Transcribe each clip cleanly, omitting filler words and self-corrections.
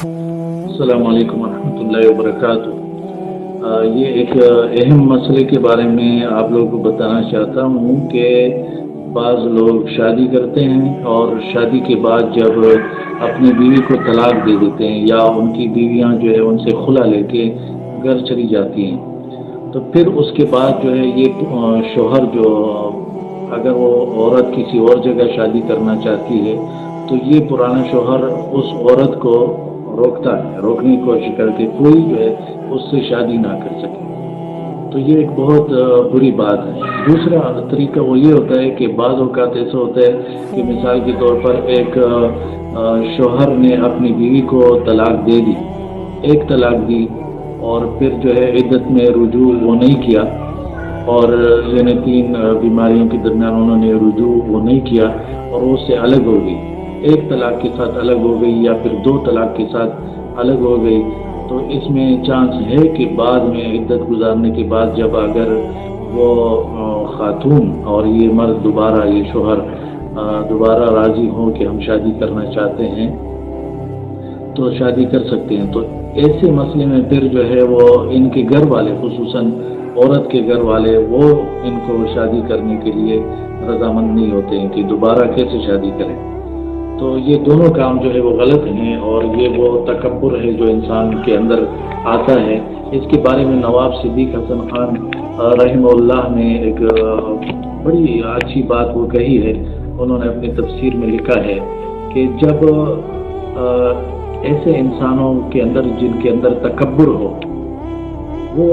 السلام علیکم ورحمۃ اللہ وبرکاتہ۔ یہ ایک اہم مسئلے کے بارے میں آپ لوگوں کو بتانا چاہتا ہوں کہ بعض لوگ شادی کرتے ہیں اور شادی کے بعد جب اپنی بیوی کو طلاق دے دیتے ہیں یا ان کی بیویاں جو ہے ان سے خلا لے کے گھر چلی جاتی ہیں، تو پھر اس کے بعد جو ہے یہ شوہر جو اگر وہ عورت کسی اور جگہ شادی کرنا چاہتی ہے تو یہ پرانا شوہر اس عورت کو روکتا ہے، روکنے کی کوشش کر کے کوئی جو ہے اس سے شادی نہ کر سکے، تو یہ ایک بہت بری بات ہے۔ دوسرا طریقہ وہ یہ ہوتا ہے کہ بعض اوقات ایسا ہوتا ہے کہ مثال کے طور پر ایک شوہر نے اپنی بیوی کو طلاق دے دی، ایک طلاق دی، اور پھر جو ہے عدت میں رجوع وہ نہیں کیا، اور یعنی 3 بیماریوں کے درمیان انہوں نے رجوع وہ نہیں کیا اور وہ اس سے الگ ہو گئی، ایک طلاق کے ساتھ الگ ہو گئی یا پھر 2 طلاق کے ساتھ الگ ہو گئی، تو اس میں چانس ہے کہ بعد میں عدت گزارنے کے بعد جب اگر وہ خاتون اور یہ مرد دوبارہ، یہ شوہر دوبارہ راضی ہوں کہ ہم شادی کرنا چاہتے ہیں تو شادی کر سکتے ہیں۔ تو ایسے مسئلے میں پھر جو ہے وہ ان کے گھر والے، خصوصاً عورت کے گھر والے، وہ ان کو شادی کرنے کے لیے رضامند نہیں ہوتے ہیں کہ دوبارہ کیسے شادی کریں۔ تو یہ دونوں کام جو ہے وہ غلط ہیں، اور یہ وہ تکبر ہے جو انسان کے اندر آتا ہے۔ اس کے بارے میں نواب صدیق حسن خان رحمہ اللہ نے ایک بڑی اچھی بات وہ کہی ہے، انہوں نے اپنی تفسیر میں لکھا ہے کہ جب ایسے انسانوں کے اندر جن کے اندر تکبر ہو، وہ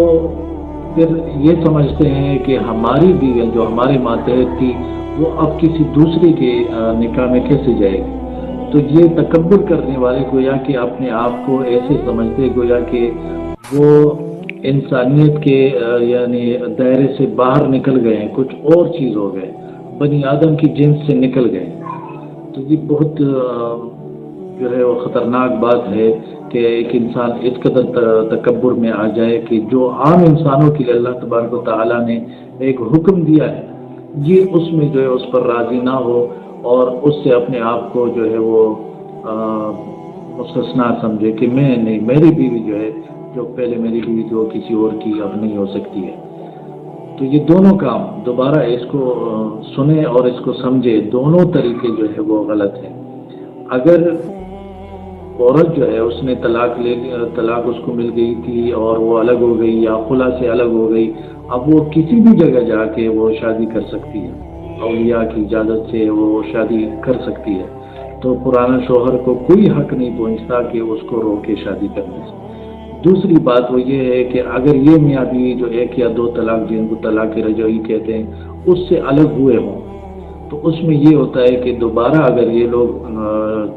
پھر یہ سمجھتے ہیں کہ ہماری بیوی جو ہمارے ماتحت تھی وہ اب کسی دوسرے کے نکاح میں کیسے جائے گی، تو یہ تکبر کرنے والے گویا کہ اپنے آپ کو ایسے سمجھتے گویا کہ وہ انسانیت کے یعنی دائرے سے باہر نکل گئے ہیں، کچھ اور چیز ہو گئے، بنی آدم کی جنس سے نکل گئے۔ تو یہ بہت جو ہے وہ خطرناک بات ہے کہ ایک انسان اس قدر تکبر میں آ جائے کہ جو عام انسانوں کے لیے اللہ تبارک و تعالیٰ نے ایک حکم دیا ہے، یہ اس میں جو ہے اس پر راضی نہ ہو اور اس سے اپنے آپ کو جو ہے وہ مستثنا سمجھے کہ میں نہیں، میری بیوی جو ہے، جو پہلے میری بیوی جو کسی اور کی اب نہیں ہو سکتی ہے۔ تو یہ دونوں کام دوبارہ اس کو سنیں اور اس کو سمجھے، دونوں طریقے جو ہے وہ غلط ہیں۔ اگر عورت جو ہے اس نے طلاق اس کو مل گئی تھی اور وہ الگ ہو گئی یا خلا سے الگ ہو گئی، اب وہ کسی بھی جگہ جا کے وہ شادی کر سکتی ہے، اولیاء کی اجازت سے وہ شادی کر سکتی ہے، تو پرانا شوہر کو کوئی حق نہیں پہنچتا کہ اس کو روکے شادی کرنے سے۔ دوسری بات وہ یہ ہے کہ اگر یہ میاں بیوی جو 1 یا 2 طلاق جن کو طلاق رجعی کہتے ہیں اس سے الگ ہوئے ہوں، تو اس میں یہ ہوتا ہے کہ دوبارہ اگر یہ لوگ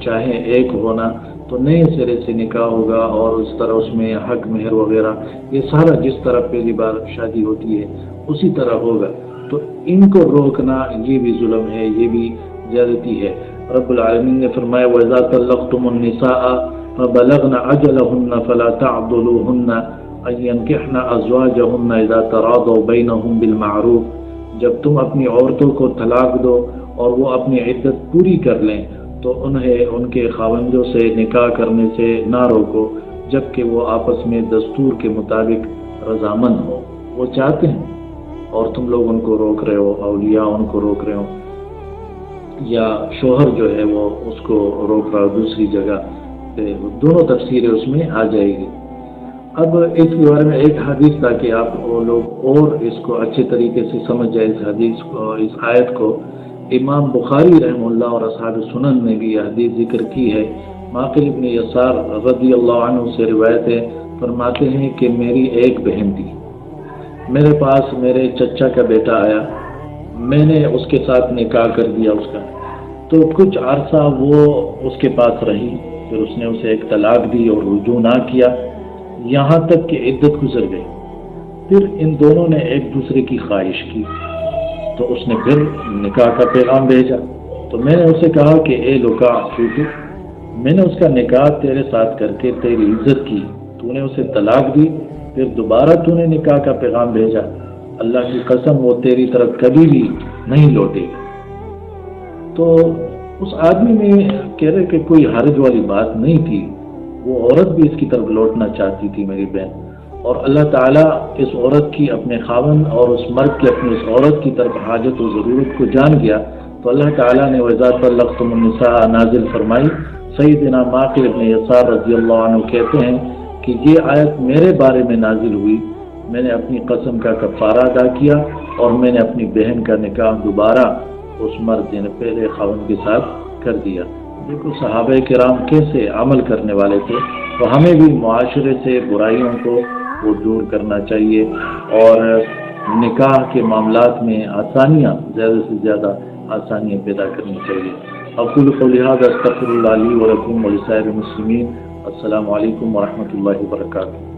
چاہیں ایک ہونا تو نئے سرے سے نکاح ہوگا، اور اس طرح اس میں حق مہر وغیرہ یہ سارا جس طرح پہلی بار شادی ہوتی ہے اسی طرح ہوگا۔ تو ان کو روکنا یہ بھی ظلم ہے، یہ بھی زیادتی ہے۔ رب العالمین نے فرمایا وَإِذَا طَلَّقْتُمُ النِّسَاءَ فَبَلَغْنَ أَجَلَهُنَّ فَلَا تَعْضُلُوهُنَّ أَن يَنكِحْنَ أَزْوَاجَهُنَّ إِذَا تَرَاضَوْا بَيْنَهُم بِالْمَعْرُوفِ، جب تم اپنی عورتوں کو طلاق دو اور وہ اپنی عدت پوری کر لیں تو انہیں ان کے خاوندوں سے نکاح کرنے سے نہ روکو جبکہ وہ آپس میں دستور کے مطابق رضامند ہو، وہ چاہتے ہیں اور تم لوگ ان کو روک رہے ہو، اولیاء ان کو روک رہے ہو، یا شوہر جو ہے وہ اس کو روک رہا ہو دوسری جگہ، دونوں تفسیریں اس میں آ جائے گی۔ اب اس کے بارے میں ایک حدیث تاکہ آپ لوگ اور اس کو اچھے طریقے سے سمجھ جائے اس حدیث کو، اس آیت کو، امام بخاری رحمہ اللہ اور اصحاب سنن نے بھی یہ حدیث ذکر کی ہے۔ معقل ابن یسار رضی اللہ عنہ سے روایت ہے، فرماتے ہیں کہ میری ایک بہن تھی، میرے پاس میرے چچا کا بیٹا آیا، میں نے اس کے ساتھ نکاح کر دیا اس کا، تو کچھ عرصہ وہ اس کے پاس رہی، پھر اس نے اسے ایک طلاق دی اور رجوع نہ کیا، یہاں تک کہ عدت گزر گئی۔ پھر ان دونوں نے ایک دوسرے کی خواہش کی تو اس نے پھر نکاح کا پیغام بھیجا، تو میں نے اسے کہا کہ اے لوکا چھوٹو، میں نے اس کا نکاح تیرے ساتھ کر کے تیری عزت کی، تو نے اسے طلاق دی، پھر دوبارہ تو نے نکاح کا پیغام بھیجا، اللہ کی قسم وہ تیری طرف کبھی بھی نہیں لوٹے گی۔ تو اس آدمی میں کہہ رہے کہ کوئی حرج والی بات نہیں تھی، وہ عورت بھی اس کی طرف لوٹنا چاہتی تھی میری بہن، اور اللہ تعالیٰ اس عورت کی اپنے خاوند اور اس مرد کی اپنی اس عورت کی طرف حاجت و ضرورت کو جان گیا، تو اللہ تعالیٰ نے وَإِذَا طَلَّقْتُمُ النِّسَاءَ نازل فرمائی۔ سیدنا ماقل ابن یسار رضی اللہ عنہ کہتے ہیں کہ یہ آیت میرے بارے میں نازل ہوئی، میں نے اپنی قسم کا کفارہ ادا کیا اور میں نے اپنی بہن کا نکاح دوبارہ اس مرد یعنی پہلے خاوند کے ساتھ کر دیا۔ دیکھو صحابہ کرام کیسے عمل کرنے والے تھے، تو ہمیں بھی معاشرے سے برائیوں کو وہ دور کرنا چاہیے اور نکاح کے معاملات میں آسانیاں، زیادہ سے زیادہ آسانیاں پیدا کرنی چاہیے۔ اقول قولی ھذا استغفر اللہ لی ولکم ولسائر المسلمین۔ السلام علیکم ورحمۃ اللہ وبرکاتہ۔